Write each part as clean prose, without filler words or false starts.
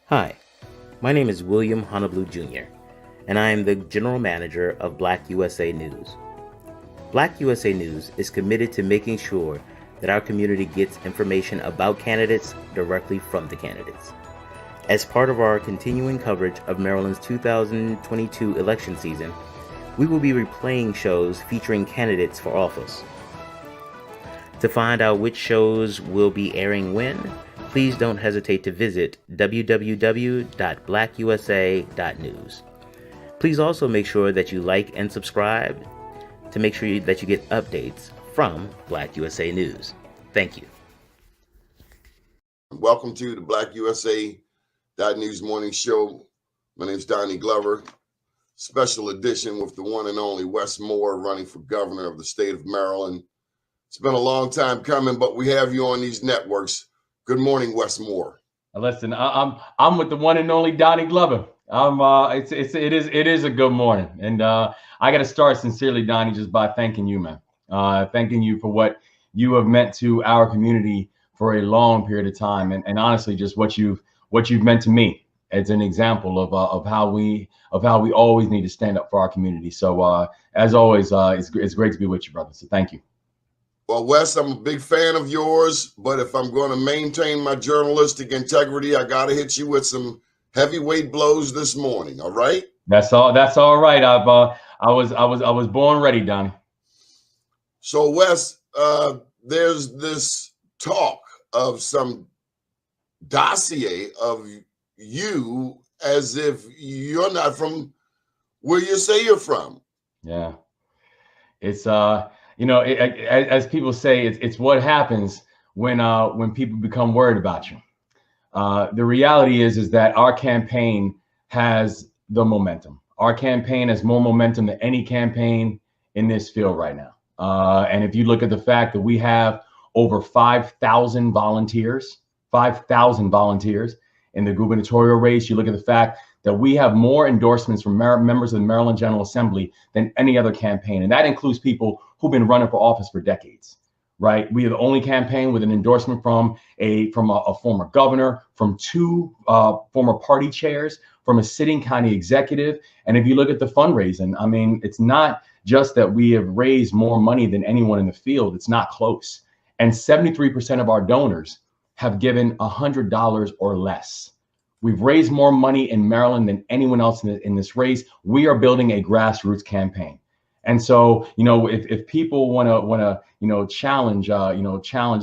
Hi, my name is William Honolulu Jr., and I am the General Manager of BlackUSA.news. BlackUSA.news is committed to making sure that our community gets information about candidates directly from the candidates. As part of our continuing coverage of Maryland's 2022 election season, we will be replaying shows featuring candidates for office. To find out which shows will be airing when, please don't hesitate to visit www.blackusa.news. Please also make sure that you like and subscribe to make sure that you get updates from BlackUSA.news. Thank you. Welcome to the BlackUSA.news morning show. My name is Doni Glover. Special edition with the one and only Wes Moore running for governor of the state of Maryland. It's been a long time coming, but we have you on these networks. Good morning, Wes Moore. Listen, I'm with the one and only Doni Glover. It is a good morning, and I got to start sincerely, Donnie, just by thanking you, man. Thanking you for what you have meant to our community for a long period of time, and honestly, just what you've meant to me. It's an example of how we always need to stand up for our community. So as always, it's great to be with you, brother. So thank you. Well, Wes, I'm a big fan of yours, but if I'm going to maintain my journalistic integrity, I got to hit you with some heavyweight blows this morning. All right? That's all right. I was born ready, Donnie. So, Wes, there's this talk of some dossier of you as if you're not from where you say you're from. Yeah, it's as people say, it's what happens when people become worried about you. The reality is that our campaign has the momentum. Our campaign has more momentum than any campaign in this field right now. And if you look at the fact that we have over 5,000 volunteers in the gubernatorial race, you look at the fact that we have more endorsements from members of the Maryland General Assembly than any other campaign. And that includes people who've been running for office for decades, right? We are the only campaign with an endorsement from a former governor, from two former party chairs, from a sitting county executive. And if you look at the fundraising, I mean, it's not just that we have raised more money than anyone in the field. It's not close. And 73% of our donors have given $100 or less. We've raised more money in Maryland than anyone else in this race. We are building a grassroots campaign. And so, if people want to, challenge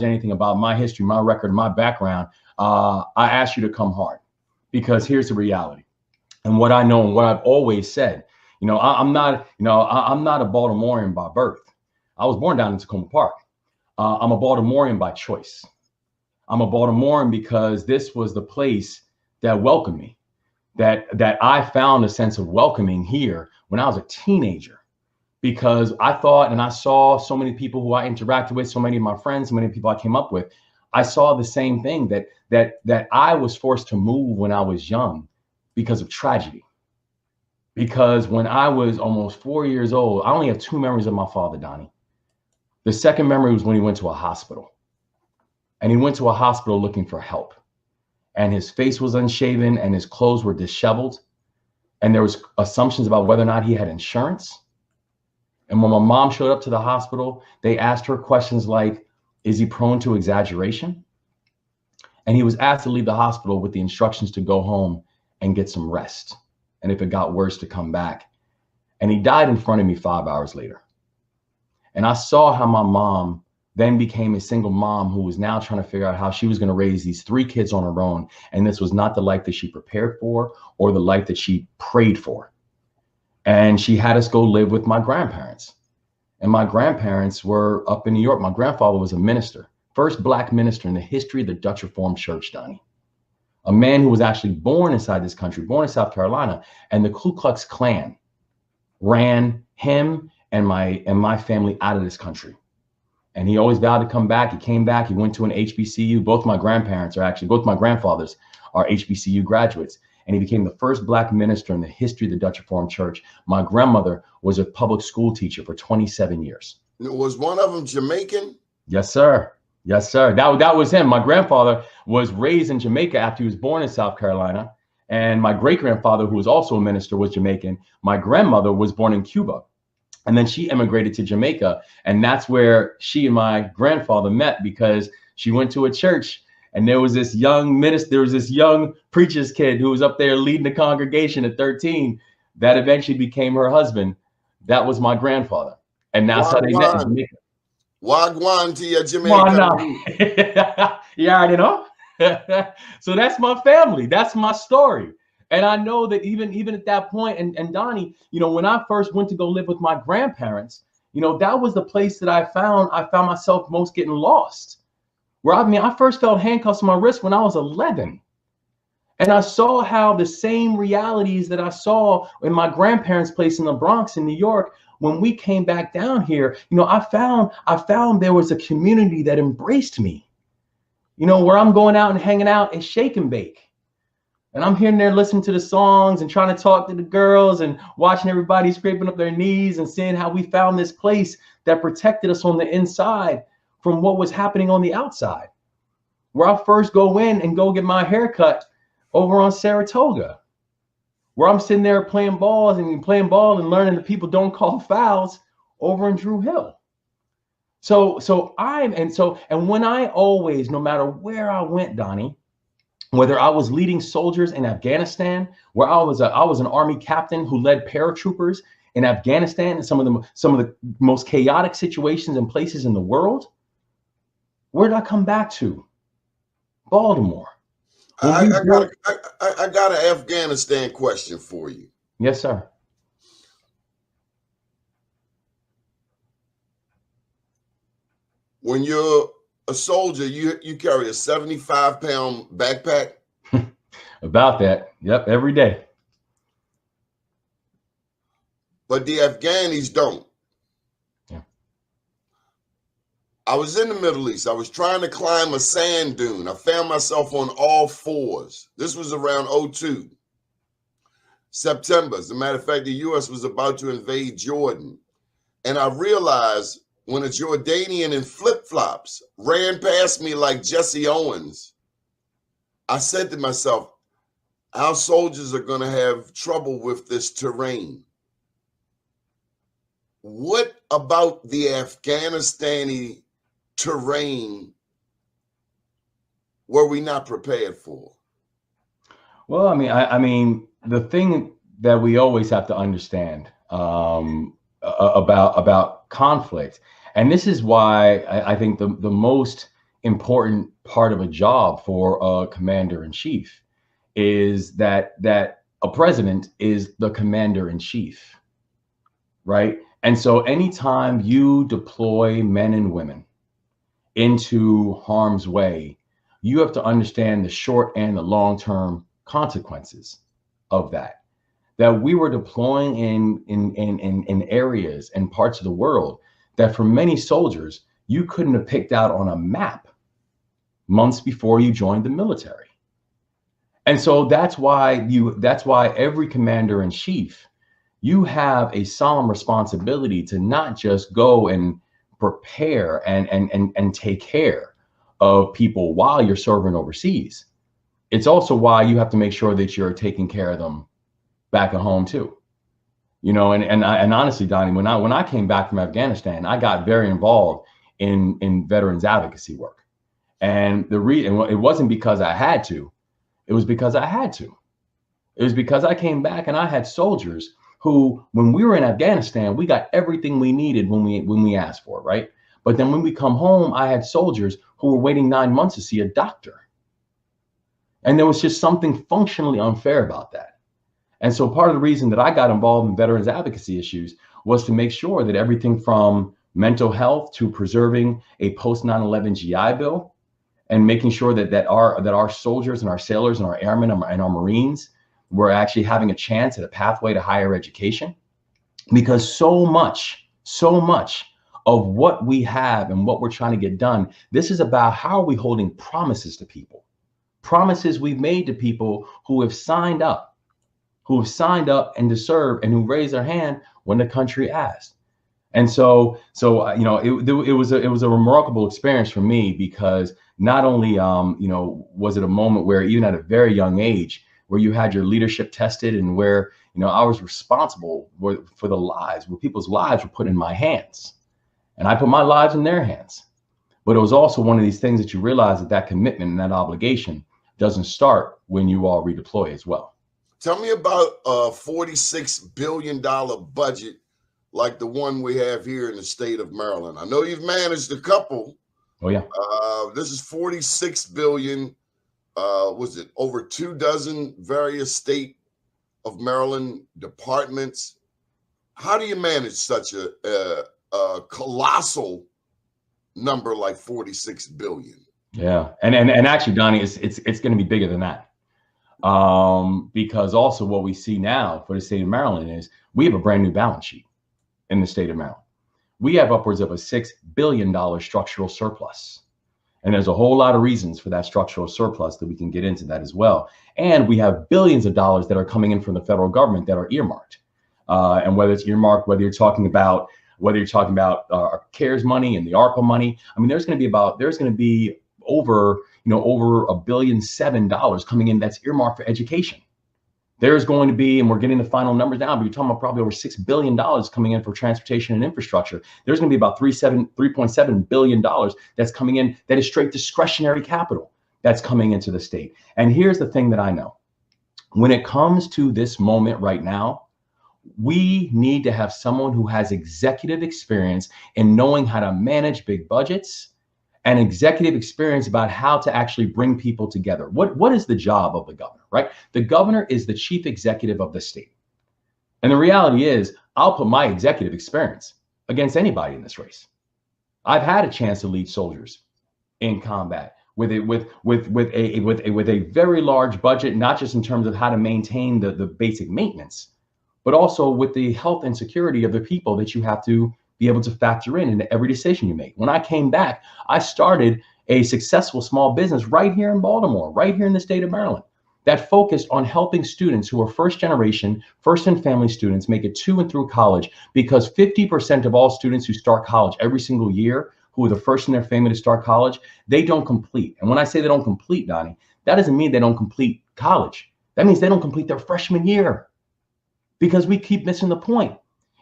anything about my history, my record, my background, I ask you to come hard, because here's the reality. And what I know and what I've always said, I'm not a Baltimorean by birth. I was born down in Tacoma Park. I'm a Baltimorean by choice. I'm a Baltimorean because this was the place that welcomed me, that I found a sense of welcoming here when I was a teenager, because I thought, and I saw so many people who I interacted with, so many of my friends, so many people I came up with, I saw the same thing, that I was forced to move when I was young because of tragedy. Because when I was almost 4 years old, I only have two memories of my father, Donnie. The second memory was when he went to a hospital. And he went to a hospital looking for help. And his face was unshaven and his clothes were disheveled. And there was assumptions about whether or not he had insurance. And when my mom showed up to the hospital, they asked her questions like, is he prone to exaggeration? And he was asked to leave the hospital with the instructions to go home and get some rest. And if it got worse, to come back. And he died in front of me 5 hours later. And I saw how my mom then became a single mom who was now trying to figure out how she was going to raise these three kids on her own. And this was not the life that she prepared for or the life that she prayed for. And she had us go live with my grandparents. And my grandparents were up in New York. My grandfather was a minister, first Black minister in the history of the Dutch Reformed Church, Donnie. A man who was actually born inside this country, born in South Carolina. And the Ku Klux Klan ran him and my family out of this country. And he always vowed to come back. He came back. He went to an HBCU. Both my grandfathers are HBCU graduates. And he became the first Black minister in the history of the Dutch Reformed Church. My grandmother was a public school teacher for 27 years. Was one of them Jamaican? Yes, sir. Yes, sir. That was him. My grandfather was raised in Jamaica after he was born in South Carolina. And my great grandfather, who was also a minister, was Jamaican. My grandmother was born in Cuba. And then she immigrated to Jamaica. And that's where she and my grandfather met, because she went to a church and there was this young minister, there was this young preacher's kid who was up there leading the congregation at 13 that eventually became her husband. That was my grandfather. And that's how they met in Wagwan. Jamaica. Wagwan to your Why Jamaican. not? You already know. So that's my family. That's my story. And I know that even at that point, and Donnie, when I first went to go live with my grandparents, that was the place that I found myself most getting lost. Where I first felt handcuffs on my wrist when I was 11. And I saw how the same realities that I saw in my grandparents' place in the Bronx in New York, when we came back down here, I found there was a community that embraced me, where I'm going out and hanging out and shake and bake. And I'm here there listening to the songs and trying to talk to the girls and watching everybody scraping up their knees and seeing how we found this place that protected us on the inside from what was happening on the outside. Where I first go in and go get my hair cut over on Saratoga, where I'm sitting there playing ball and learning that people don't call fouls over in Drew Hill. And when I always, no matter where I went, Donnie, whether I was leading soldiers in Afghanistan, where I was an Army captain who led paratroopers in Afghanistan and some of the most chaotic situations and places in the world, where did I come back to? Baltimore. I got an Afghanistan question for you. Yes, sir. When you're a soldier, you carry a 75-pound backpack? About that. Yep, every day. But the Afghanis don't. Yeah. I was in the Middle East. I was trying to climb a sand dune. I found myself on all fours. This was around 2002. September. As a matter of fact, the U.S. was about to invade Jordan. And I realized when a Jordanian in flip-flops ran past me like Jesse Owens, I said to myself, our soldiers are going to have trouble with this terrain. What about the Afghanistani terrain were we not prepared for? Well, I mean, the thing that we always have to understand about conflict, and this is why I think the most important part of a job for a commander in chief is that a president is the commander in chief, right? And so anytime you deploy men and women into harm's way, you have to understand the short and the long-term consequences of that we were deploying in areas and parts of the world that for many soldiers you couldn't have picked out on a map months before you joined the military. And so that's why every commander in chief, you have a solemn responsibility to not just go and prepare and take care of people while you're serving overseas. It's also why you have to make sure that you're taking care of them back at home too. And honestly, Donnie, when I came back from Afghanistan, I got very involved in veterans advocacy work. And the reason, it wasn't because I had to, it was because I had to. It was because I came back and I had soldiers who, when we were in Afghanistan, we got everything we needed when we asked for it, right? But then when we come home, I had soldiers who were waiting 9 months to see a doctor. And there was just something functionally unfair about that. And so part of the reason that I got involved in veterans advocacy issues was to make sure that everything from mental health to preserving a post 9/11 GI Bill and making sure that our soldiers and our sailors and our airmen and our Marines were actually having a chance at a pathway to higher education. Because so much of what we have and what we're trying to get done, this is about how are we holding promises to people, promises we've made to people who have signed up and to serve and who raised their hand when the country asked. And it was a remarkable experience for me, because not only was it a moment where, even at a very young age, where you had your leadership tested, and where I was responsible for the lives, where people's lives were put in my hands, and I put my lives in their hands. But it was also one of these things that you realize that commitment and that obligation doesn't start when you all redeploy as well. Tell me about a $46 billion budget like the one we have here in the state of Maryland. I know you've managed a couple. Oh, yeah. This is $46 billion. Was it over 24 various state of Maryland departments? How do you manage such a colossal number like $46 billion? Yeah, and actually, Donnie, it's going to be bigger than that, because also what we see now for the state of Maryland is we have a brand new balance sheet in the state of Maryland. We have upwards of a $6 billion structural surplus. And there's a whole lot of reasons for that structural surplus that we can get into that as well. And we have billions of dollars that are coming in from the federal government that are earmarked. And whether it's earmarked, whether you're talking about our CARES money and the ARPA money, I mean, there's going to be over $1.7 billion coming in that's earmarked for education. There's going to be, and we're getting the final numbers now, but you're talking about probably over $6 billion coming in for transportation and infrastructure. There's going to be about $3.7 billion that's coming in that is straight discretionary capital that's coming into the state. And here's the thing that I know. When it comes to this moment right now, we need to have someone who has executive experience in knowing how to manage big budgets, and executive experience about how to actually bring people together. What is the job of the governor, right? The governor is the chief executive of the state. And the reality is, I'll put my executive experience against anybody in this race. I've had a chance to lead soldiers in combat with a very large budget, not just in terms of how to maintain the basic maintenance, but also with the health and security of the people that you have to be able to factor in into every decision you make. When I came back, I started a successful small business right here in Baltimore, right here in the state of Maryland, that focused on helping students who are first generation, first and family students make it to and through college, because 50% of all students who start college every single year, who are the first in their family to start college, they don't complete. And when I say they don't complete, Donnie, that doesn't mean they don't complete college. That means they don't complete their freshman year, because we keep missing the point.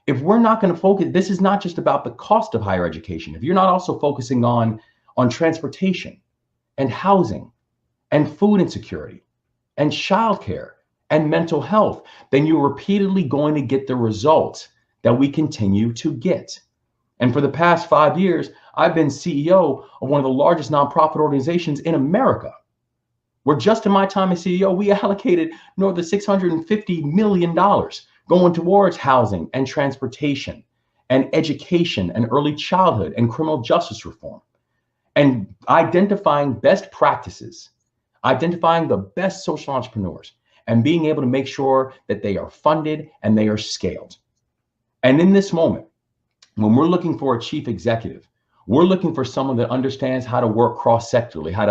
If we're not going to focus, this is not just about the cost of higher education. If you're not also focusing on transportation and housing and food insecurity and childcare and mental health, then you're repeatedly going to get the results that we continue to get. And for the past 5 years, I've been CEO of one of the largest nonprofit organizations in America, where just in my time as CEO, we allocated north of $650 million going towards housing and transportation and education and early childhood and criminal justice reform, and identifying best practices, identifying the best social entrepreneurs, and being able to make sure that they are funded and they are scaled. And in this moment, when we're looking for a chief executive, we're looking for someone that understands how to work cross-sectorally, how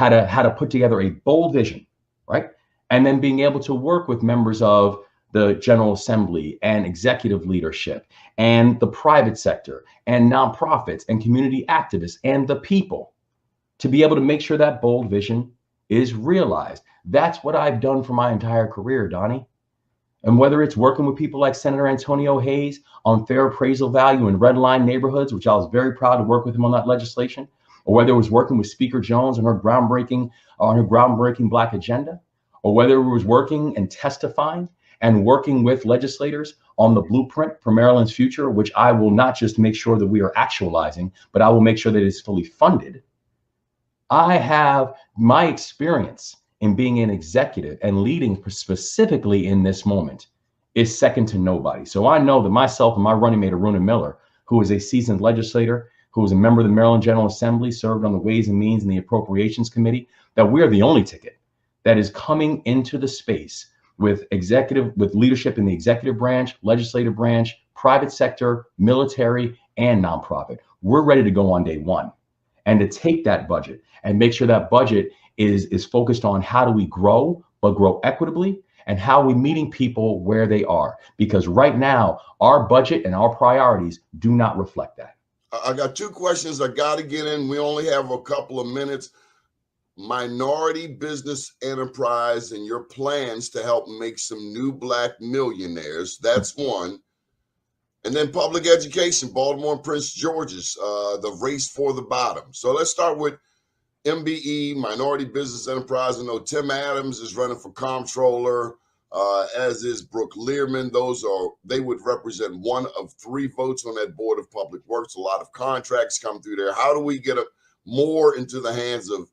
to put together a bold vision, right? And then being able to work with members of the General Assembly and executive leadership and the private sector and nonprofits and community activists and the people to be able to make sure that bold vision is realized. That's what I've done for my entire career, Donnie. And whether it's working with people like Senator Antonio Hayes on fair appraisal value in red line neighborhoods, which I was very proud to work with him on that legislation, or whether it was working with Speaker Jones on her groundbreaking Black agenda, or whether it was working and testifying and working with legislators on the blueprint for Maryland's future, which I will not just make sure that we are actualizing, but I will make sure that it's fully funded. I have my experience in being an executive and leading specifically in this moment is second to nobody. So I know that myself and my running mate, Aruna Miller, who is a seasoned legislator, who is a member of the Maryland General Assembly, served on the Ways and Means and the Appropriations Committee, that we are the only ticket that is coming into the space with leadership in the executive branch, legislative branch, private sector, military, and nonprofit. We're ready to go on day one, and to take that budget and make sure that budget is focused on how do we grow, but grow equitably, and how we meeting people where they are. Because right now, our budget and our priorities do not reflect that. I got two questions I got to get in. We only have a couple of minutes. Minority business enterprise and your plans to help make some new Black millionaires. That's one. And then public education, Baltimore and Prince George's, the race for the bottom. So let's start with MBE, Minority Business Enterprise. I know Tim Adams is running for comptroller, as is Brooke Learman. They would represent one of 3 votes on that Board of Public Works. A lot of contracts come through there. How do we get more into the hands of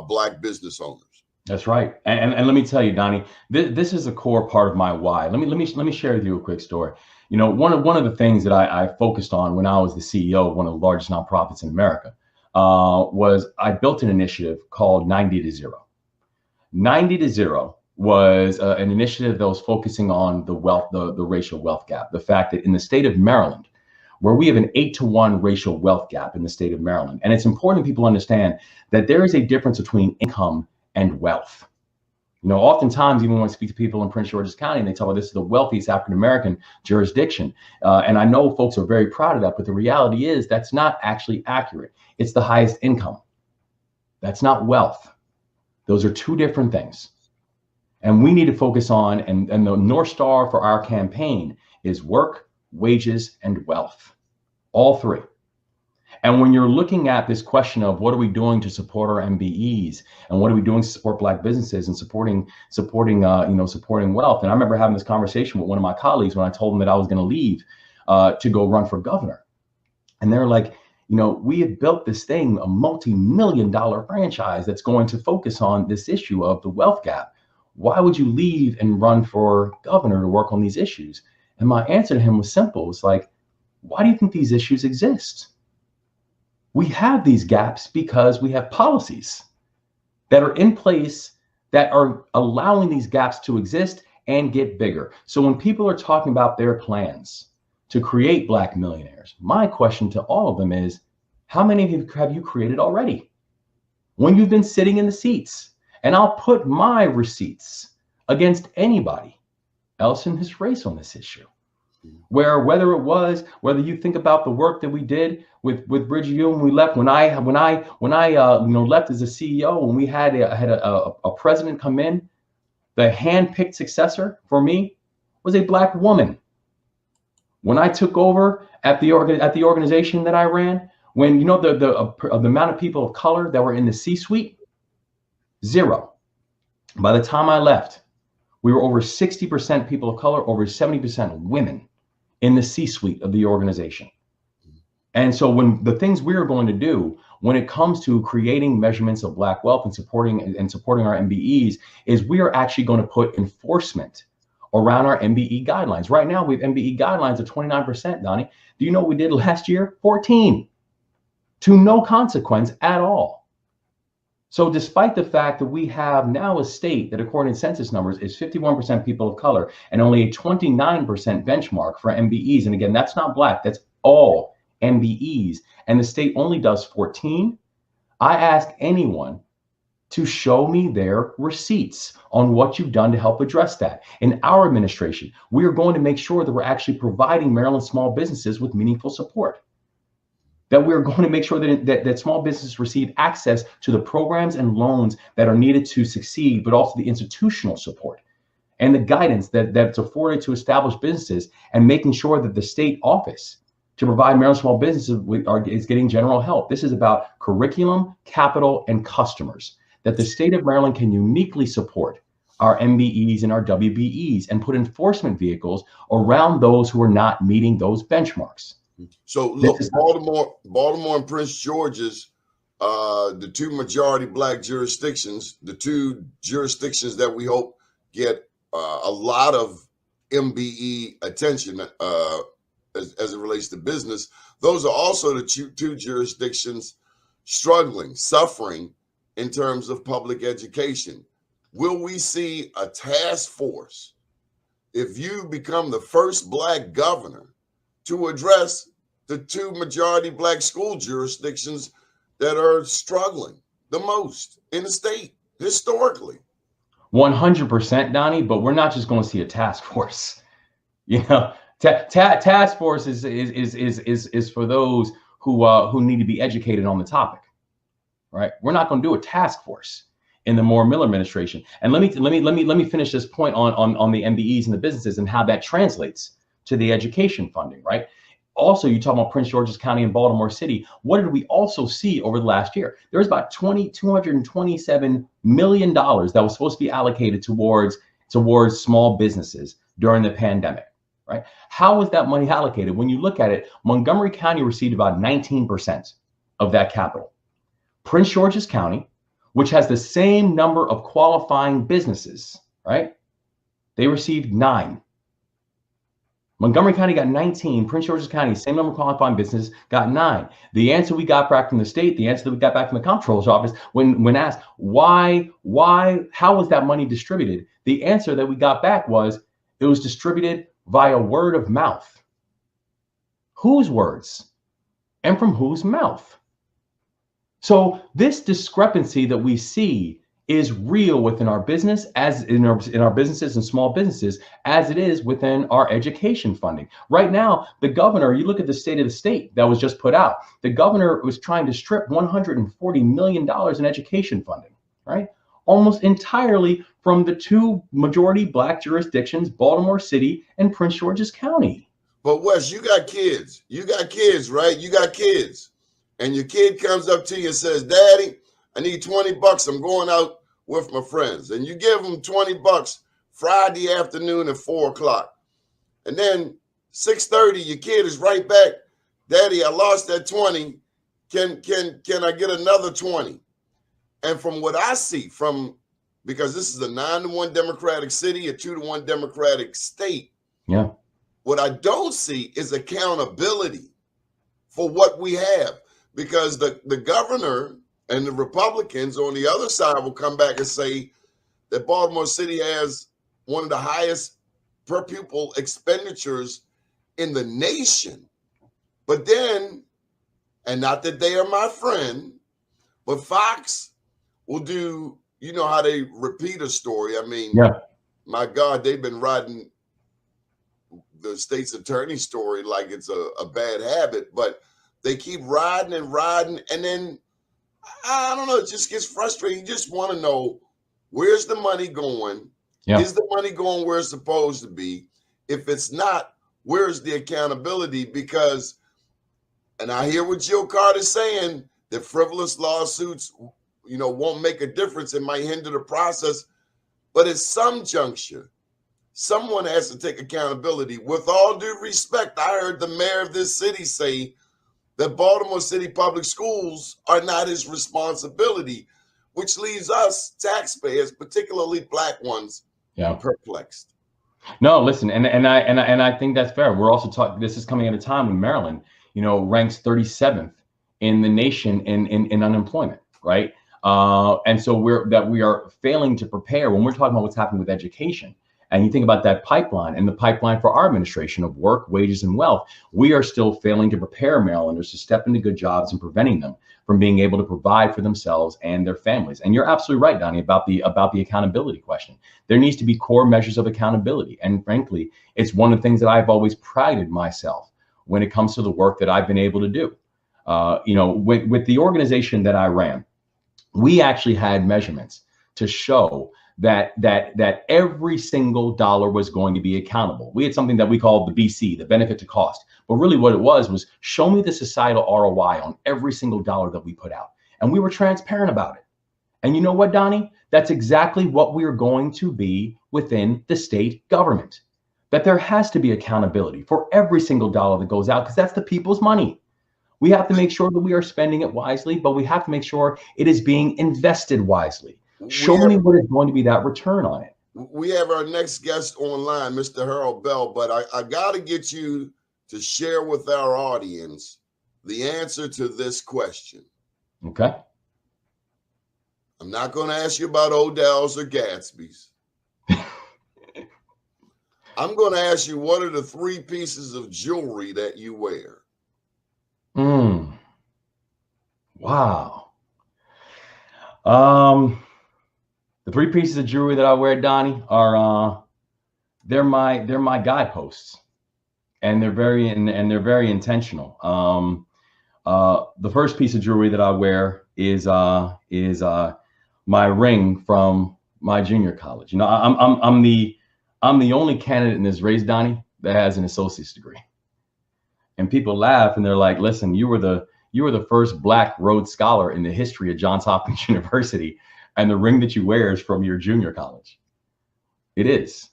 Black business owners? That's right. And let me tell you, Donnie, this is a core part of my why. Let me share with you a quick story. You know, one of the things that I focused on when I was the CEO of one of the largest nonprofits in America was I built an initiative called 90 to 0. 90 to 0 was an initiative that was focusing on the racial wealth gap. The fact that in the state of Maryland, where we have an 8-to-1 racial wealth gap in the state of Maryland, and it's important people understand that there is a difference between income and wealth. You know, oftentimes, even when I speak to people in Prince George's County, and they talk about this is the wealthiest African-American jurisdiction. And I know folks are very proud of that, but the reality is that's not actually accurate. It's the highest income. That's not wealth. Those are 2 different things. And we need to focus on, and the North Star for our campaign is work, wages, and wealth. All 3. And when you're looking at this question of what are we doing to support our MBEs and what are we doing to support Black businesses and supporting wealth. And I remember having this conversation with one of my colleagues when I told them that I was going to leave to go run for governor. And they're like, you know, we have built this thing, a multi-million-dollar franchise that's going to focus on this issue of the wealth gap. Why would you leave and run for governor to work on these issues? And my answer to him was simple. It was like, why do you think these issues exist? We have these gaps because we have policies that are in place that are allowing these gaps to exist and get bigger. So when people are talking about their plans to create Black millionaires, my question to all of them is, how many of you have you created already? When you've been sitting in the seats, and I'll put my receipts against anybody else in this race on this issue. Whether you think about the work that we did with Bridget U when we left, when I left as a CEO, when we had a president come in, the hand-picked successor for me was a Black woman. When I took over at the organization that I ran, when the amount of people of color that were in the C-suite, 0. By the time I left, we were over 60% people of color, over 70% women in the C-suite of the organization. And so when the things we are going to do when it comes to creating measurements of Black wealth and supporting our MBEs is we are actually going to put enforcement around our MBE guidelines. Right now, we have MBE guidelines of 29%, Donnie. Do you know what we did last year? 14, to no consequence at all. So despite the fact that we have now a state that, according to census numbers, is 51% people of color and only a 29% benchmark for MBEs. And again, that's not Black, that's all MBEs. And the state only does 14. I ask anyone to show me their receipts on what you've done to help address that. In our administration, we are going to make sure that we're actually providing Maryland small businesses with meaningful support. That we're going to make sure that small businesses receive access to the programs and loans that are needed to succeed, but also the institutional support and the guidance that's afforded to established businesses, and making sure that the state office to provide Maryland small businesses is getting general help. This is about curriculum, capital, and customers, that the state of Maryland can uniquely support our MBEs and our WBEs and put enforcement vehicles around those who are not meeting those benchmarks. So look, Baltimore and Prince George's, the 2 majority Black jurisdictions, the 2 jurisdictions that we hope get a lot of MBE attention as it relates to business. Those are also the 2 jurisdictions struggling, suffering in terms of public education. Will we see a task force if you become the first Black governor to address the 2 majority Black school jurisdictions that are struggling the most in the state historically? 100%, Donnie, but we're not just going to see a task force. You know, task force is for those who need to be educated on the topic, right? We're not going to do a task force in the Moore-Miller administration. And let me finish this point on the MBEs and the businesses and how that translates to the education funding, right? Also, you talk about Prince George's County and Baltimore City. What did we also see over the last year? There was about $227 million that was supposed to be allocated towards small businesses during the pandemic, right? How was that money allocated? When you look at it, Montgomery County received about 19% of that capital. Prince George's County, which has the same number of qualifying businesses, right? They received 9. Montgomery County got 19. Prince George's County, same number of qualifying businesses, got 9. The answer we got back from the state, the answer that we got back from the comptroller's office, when asked how was that money distributed? The answer that we got back was it was distributed via word of mouth. Whose words? And from whose mouth? So this discrepancy that we see is real within our business, as in our businesses and small businesses, as it is within our education funding. Right now, the governor, you look at the state of the state that was just put out, the governor was trying to strip $140 million in education funding, right? Almost entirely from the 2 majority Black jurisdictions, Baltimore City and Prince George's County. But Wes, you got kids, right? You got kids. And your kid comes up to you and says, Daddy, I need $20. I'm going out with my friends. And you give them $20 Friday afternoon at 4 o'clock. And then 6:30, your kid is right back. Daddy, I lost that 20. Can I get another 20? And from what I see, because this is a 9-1 Democratic city, a 2-1 Democratic state. Yeah. What I don't see is accountability for what we have. Because the governor and the Republicans on the other side will come back and say that Baltimore City has one of the highest per pupil expenditures in the nation. But then, and not that they are my friend, but Fox will do, you know how they repeat a story. I mean, yeah. My God, they've been riding the state's attorney story like it's a bad habit, but they keep riding, and then I don't know, it just gets frustrating. You just want to know, where's the money going? Yeah. Is the money going where it's supposed to be? If it's not, where's the accountability? Because, and I hear what Jill Carter's saying, that frivolous lawsuits, won't make a difference. It might hinder the process. But at some juncture, someone has to take accountability. With all due respect, I heard the mayor of this city say that Baltimore City public schools are not his responsibility, which leaves us taxpayers, particularly Black ones, perplexed. No, listen, and I think that's fair. We're also talking. This is coming at a time when Maryland, ranks 37th in the nation in unemployment, right? And so we are failing to prepare when we're talking about what's happening with education. And you think about that pipeline and the pipeline for our administration of work, wages, and wealth, we are still failing to prepare Marylanders to step into good jobs and preventing them from being able to provide for themselves and their families. And you're absolutely right, Donnie, about the accountability question. There needs to be core measures of accountability. And frankly, it's one of the things that I've always prided myself when it comes to the work that I've been able to do. With the organization that I ran, we actually had measurements to show that every single dollar was going to be accountable. We had something that we called the BC, the benefit to cost. But really what it was show me the societal ROI on every single dollar that we put out. And we were transparent about it. And you know what, Donnie? That's exactly what we're going to be within the state government. That there has to be accountability for every single dollar that goes out, because that's the people's money. We have to make sure that we are spending it wisely, but we have to make sure it is being invested wisely. Show me what is going to be that return on it. We have our next guest online, Mr. Harold Bell, but I got to get you to share with our audience the answer to this question. Okay. I'm not going to ask you about Odell's or Gatsby's. I'm going to ask you, what are the 3 pieces of jewelry that you wear? Wow. The three pieces of jewelry that I wear, Donnie, are they're my guideposts, and they're very intentional. The first piece of jewelry that I wear is my ring from my junior college. You know, I'm the only candidate in this race, Donnie, that has an associate's degree. And people laugh and they're like, "Listen, you were the first Black Rhodes Scholar in the history of Johns Hopkins University, and the ring that you wear is from your junior college." It is,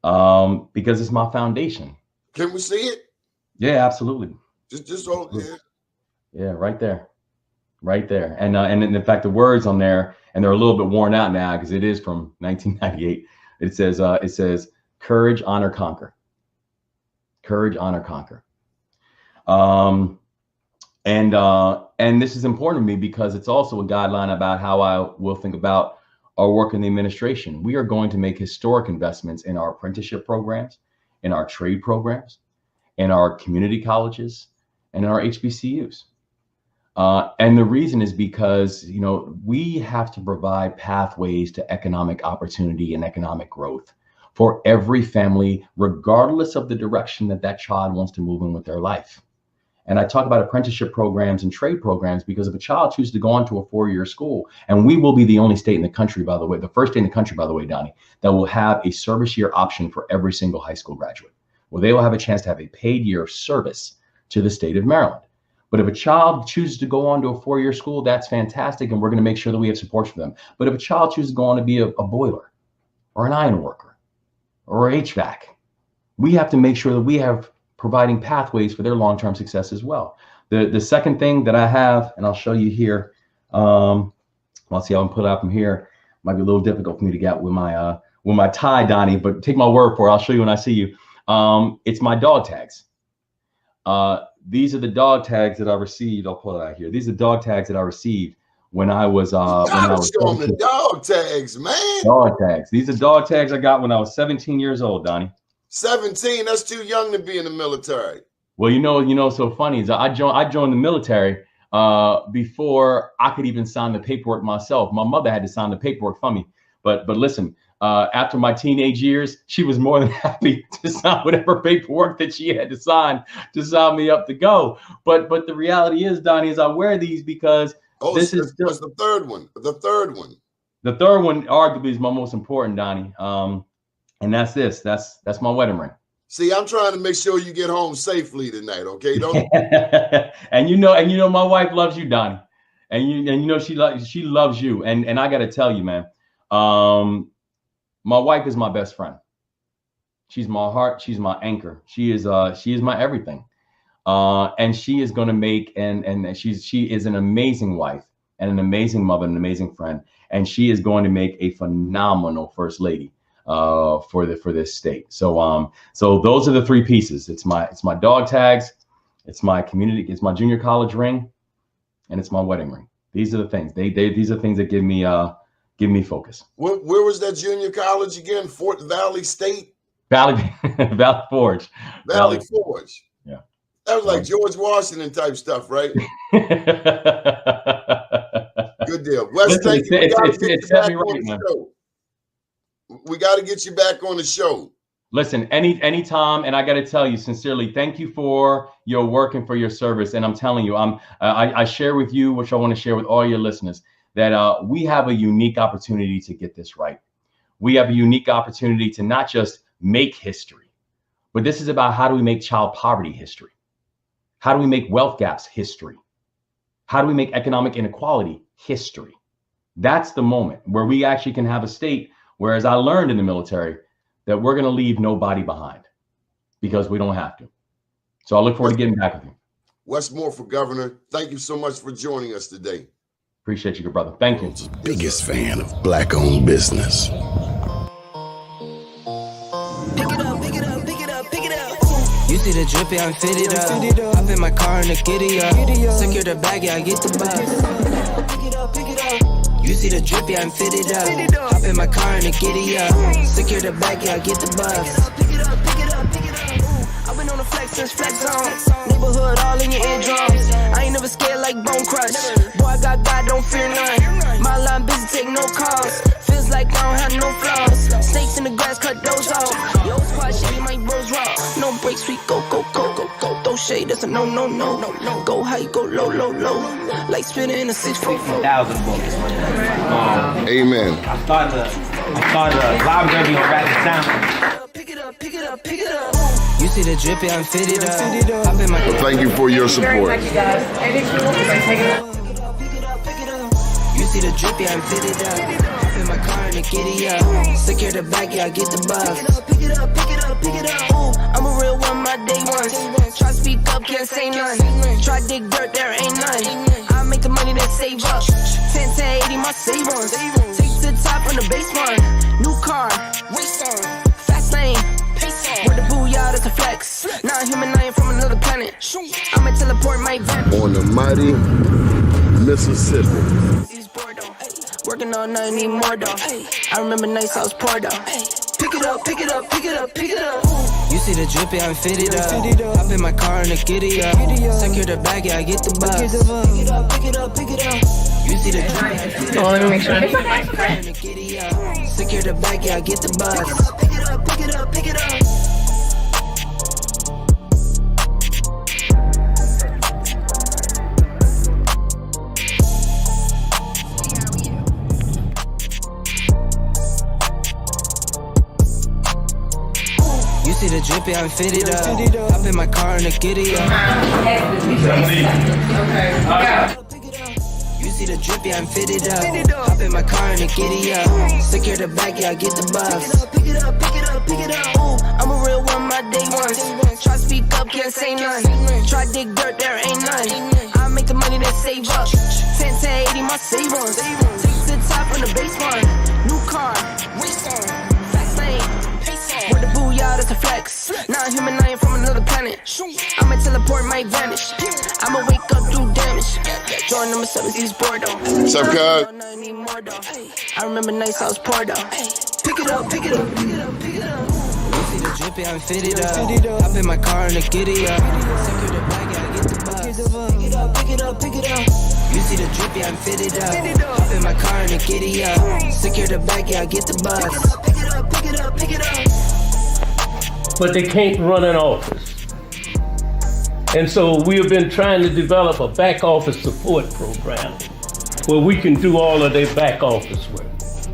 because it's my foundation. Can we see it? Yeah, absolutely. Just hold it. Yeah, right there. And in fact, the words on there, and they're a little bit worn out now because it is from 1998. It says, "Courage, honor, conquer." Courage, honor, conquer. And this is important to me because it's also a guideline about how I will think about our work in the administration. We are going to make historic investments in our apprenticeship programs, in our trade programs, in our community colleges, and in our HBCUs. And the reason is because, you know, we have to provide pathways to economic opportunity and economic growth for every family, regardless of the direction that child wants to move in with their life. And I talk about apprenticeship programs and trade programs because if a child chooses to go on to a 4-year school, and we will be the only state in the country, by the way, the first state in the country, by the way, Donnie, that will have a service year option for every single high school graduate, where they will have a chance to have a paid year of service to the state of Maryland. But if a child chooses to go on to a 4-year school, that's fantastic, and we're going to make sure that we have support for them. But if a child chooses to go on to be a boiler or an iron worker or HVAC, we have to make sure that we have providing pathways for their long-term success as well. The second thing that I have, and I'll show you here, I'll see how I can put it out from here. Might be a little difficult for me to get with my tie, Donnie, but take my word for it. I'll show you when I see you. It's my dog tags. These are the dog tags that I received. I'll pull it out here. These are dog tags that I received when I was showing the dog tags, man. Dog tags. These are dog tags I got when I was 17 years old, Donnie. 17, that's too young to be in the military. Well, you know, so funny is I joined the military before I could even sign the paperwork myself. My mother had to sign the paperwork for me. But listen, after my teenage years, she was more than happy to sign whatever paperwork that she had to sign me up to go. But the reality is, Donnie, is I wear these because this is what's the third one. The third one. The third one arguably is my most important, Donnie. And that's this. That's my wedding ring. See, I'm trying to make sure you get home safely tonight, okay? Don't. and you know, my wife loves you, Donnie, and you know she loves you. And I got to tell you, man, my wife is my best friend. She's my heart. She's my anchor. She is my everything. And she is going to make and she is an amazing wife and an amazing mother, and an amazing friend, and she is going to make a phenomenal first lady for this state. So those are the three pieces. It's my dog tags, it's my junior college ring, and it's my wedding ring. These are the things. These are things that give me focus. Where was that junior college again? Fort Valley State? Valley Forge. Valley Forge. Yeah. That was like George Washington type stuff, right? Good deal. Wes, thank you. We got to get you back on the show. Listen, anytime, and I got to tell you sincerely, thank you for your work and for your service. And I'm telling you, I share with you, which I want to share with all your listeners, that we have a unique opportunity to get this right. We have a unique opportunity to not just make history, but this is about how do we make child poverty history? How do we make wealth gaps history? How do we make economic inequality history? That's the moment where we actually can have a state. Whereas I learned in the military that we're going to leave nobody behind because we don't have to. So I look forward to getting back with you. Wes Moore for governor. Thank you so much for joining us today. Appreciate you, good brother. Thank you. Biggest fan of Black-owned business. You see the drippy, I'm fitted up. Hop in my car and the giddy up. Secure the bag, yeah, I get the bus. Pick it up. You see the drippy, I'm fitted up. Hop in my car and the giddy up. Secure the bag, yeah, I get the bus. Pick it up. I've been on the flex since flex zone. Neighborhood all in your eardrums. I ain't never scared like Bone Crush. Boy, I got God, don't fear none. My line busy, take no calls. Feels like I don't have no flaws. Snakes in the grass, cut those off. Yo, squad shady, my bros raw. No breaks, we go. Throw shade, that's a no. Go high, go low. Like spinning in a 644. 1,000 books. Amen. I started live gonna be on Rapid Sound. Pick it up. You see the drippy, I'm fitted up. Hop in my Thank you for your support. You see the drippy, I'm fitted up. Hop in my car and the giddy up. Secure the bag, yeah, I get the buff. Pick it up. Ooh, I'm a real one, my day ones. Try speak up, can't say none. Try dig dirt, there ain't none. I make the money that save up. 10, 80, my save ones. Take to the top on the base one. New car, race on. Fast lane, pace on. Where the booyah, that's a flex. Not human, I am from another planet. I'ma teleport my van. On the mighty Mississippi. Working all night, need more though. I remember nights I was poor though. Pick it up. You see the drippy, I'm fitted up. Hop in my car and the giddy up. Secure the bag, yeah, I get the bus. Pick it up. You see the drippy, I'm fitted up. Let me make sure. Secure the bag, yeah, I get the bus. Pick it up. You see the drippy, I'm fitted up. Hop in my car and the giddy up. You see the drippy, I'm fitted up. Hop in my car and the giddy up. Secure the bag, yeah, I get the buff. Pick it up. Ooh, I'm a real one, my day ones. Try speak up, can't say none. Try dig dirt, there ain't none. I make the money that save up. 10, 80, my save ones. Take to the top on the base one. New car, race on. Fast lane, pace on. Where the booyah, that's a flex. Not human, I am from another planet. I'ma teleport my advantage. I'ma wake up, do damage. Join number 7, he's bored though. What's up, cuz? I remember nights I was poor though. Pick it up. You see the drippy, I'm fitted up. Hop in my car and the giddy up. Secure the bag, yeah, I get the bus. Pick it up. You see the drippy, I'm fitted up. Hop in my car and the giddy up. Secure the bag, yeah, I get the bus. Pick it up. But they can't run an office. And so we have been trying to develop a back office support program where we can do all of their back office work.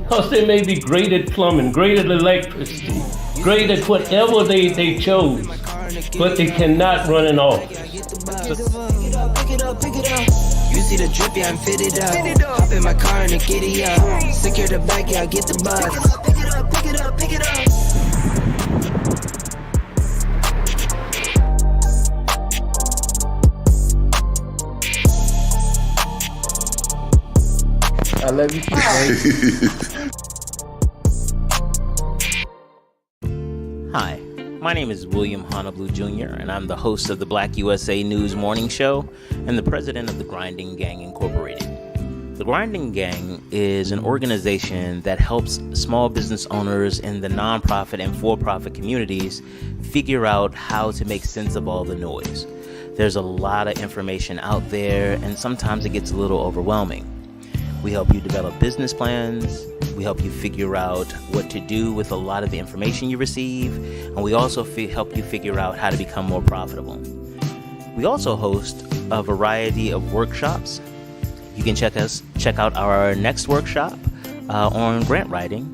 Because they may be great at plumbing, great at electricity, great at whatever they chose, but they cannot run an office. You see the drippy, I'm fitted up. Hop in my car and the giddy up. Secure the bag, yeah, I get the bus. Pick it up. I love you too, Hi, my name is William Honolulu Jr., and I'm the host of the BlackUSA.news morning show and the president of the Grinding Gang Incorporated. The Grinding Gang is an organization that helps small business owners in the nonprofit and for-profit communities figure out how to make sense of all the noise. There's a lot of information out there, and sometimes it gets a little overwhelming. We help you develop business plans. We help you figure out what to do with a lot of the information you receive. And we also help you figure out how to become more profitable. We also host a variety of workshops. You can check out our next workshop on grant writing